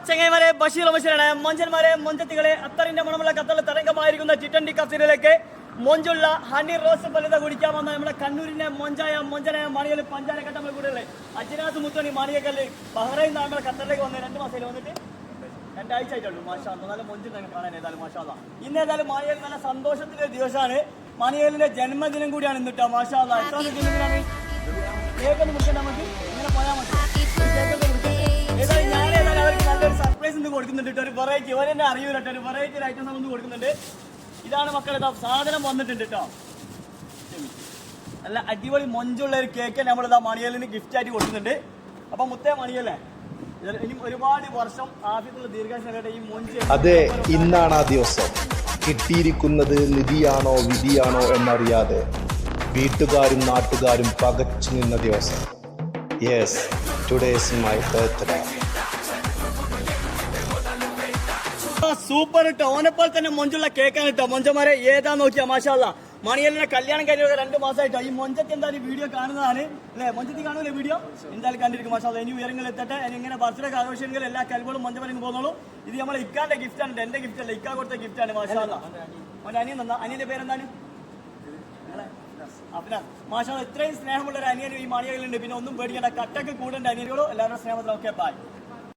ചെങ്ങൈമാരെ, ബഷീർ ബഷീറാണ്. മൊഞ്ചന്മാരെ, മൊഞ്ചത്തികളെ, അത്തറിന്റെ മണമുള്ള കത്തള തരംഗമായിരിക്കുന്ന T20 കസീരയിലേക്ക് മൊഞ്ചുള്ള ഹണി റോസ് ഫലിത കുടിക്കാൻ വന്ന നമ്മുടെ കണ്ണൂരിന്റെ മൊഞ്ചനായ മണികൾ പഞ്ചാരക്കട്ട നമ്മൾ കൂടെയുള്ളത് അജ്നാസ് മുത്തോണി മണിയക്കല്ല് ബഹ്റൈൻ നമ്മുടെ ഖത്തറിലേക്ക് വന്ന് 2 മാസത്തിൽ വന്നിട്ട് 2 ആഴ്ച ആയിട്ടുള്ളൂ. മാഷാ നല്ല മൊഞ്ച് കാണാൻ ഏതായാലും മാഷാ. ഇന്ന് ഏതായാലും മണിയൽ നല്ല സന്തോഷത്തിന്റെ ദിവസമാണ്. മണിയലിന്റെ ജന്മദിനം കൂടിയാണ് ഇന്നിട്ടോ. മാഷാ എത്ര ജന്മദിനാണ്? കേക്കൊന്ന് മുറിക്കണ്ട, നമുക്ക് ഇങ്ങനെ പോയാൽ മതി. ഏതായാലും ഞാൻ അവർക്ക് നല്ലൊരു സർപ്രൈസ് ഇന്ന് കൊടുക്കുന്നുണ്ട്. ഒരു വെറൈറ്റി ഓരെന്നെ അറിയൂല കേട്ടോ, ഒരു വെറൈറ്റി ഐറ്റംസ് ഒന്ന് കൊടുക്കുന്നുണ്ട്. ഇതാണ് മക്കളെ സാധനം വന്നിട്ടുണ്ട് കേട്ടോ. നല്ല അടിപൊളി മൊഞ്ചുള്ള ഒരു കേക്ക് നമ്മളിതാ മണിയലിന് ഗിഫ്റ്റ് ആയിട്ട് കൊടുക്കുന്നുണ്ട്. അപ്പൊ മുത്തേ മണിയല്ലേ, ഇനി ഒരുപാട് വർഷം ആഫിയത്തുള്ള ദീർഘായുസ്സാകട്ടെ. ഈ മൊഞ്ച് അതെ, ഇന്നാണ് ആ ദിവസം. കിട്ടിയിരിക്കുന്നത് നിധിയാണോ വിധിയാണോ എന്നറിയാതെ വീട്ടുകാരും നാട്ടുകാരും പകച്ചു നിന്ന ദിവസം. Yes, today is my birthday. Super ഇട്ടോ, ഓനെപ്പോൾ തന്നെ മൊഞ്ചുള്ള കേക്കാണ് ഇട്ടോ. മൊഞ്ചന്മാരെ ഏതാ നോക്കിയാ മാഷാല്ല. മണിയലിനെ കല്യാണം കഴിഞ്ഞ 2 മാസമായിട്ടോ. ഈ മൊഞ്ചത്ത് എന്തായാലും വീഡിയോ കാണുന്നതാണ് അല്ലേ? മൊഞ്ചത്തി കാണൂലേ വീഡിയോ? എന്തായാലും കണ്ടിരിക്കും മാഷാല്ല. ഇനി ഉയരങ്ങൾ എത്തട്ടെ. ഇങ്ങനെ ബർത്ത്ഡേ ആഘോഷങ്ങൾ എല്ലാ കൽബുകളും മൊഞ്ചമറിന് പോകുന്നുള്ളൂ. ഇത് നമ്മളെ ഇക്കാന്റെ ഗിഫ്റ്റ് ആണ്, എന്റെ ഗിഫ്റ്റ് അല്ല, ഇക്കാ കൊടുത്ത ഗിഫ്റ്റ് ആണ് മാഷാല്ല. അവന്റെ അനിയൻ തന്നാ. അനിയന്റെ പേരെന്താണ്? അഫ്നാൻ. മാഷാല്ല, ഇത്രയും സ്നേഹമുള്ള ഒരു അനിയനും ഈ മണിയലുണ്ട്. പിന്നെ ഒന്നും പേടിക്കേണ്ട, കട്ടക്ക് കൂടേണ്ട അനിയനോടോ എല്ലാവരുടെ സ്നേഹത്തിലും. Okay, by.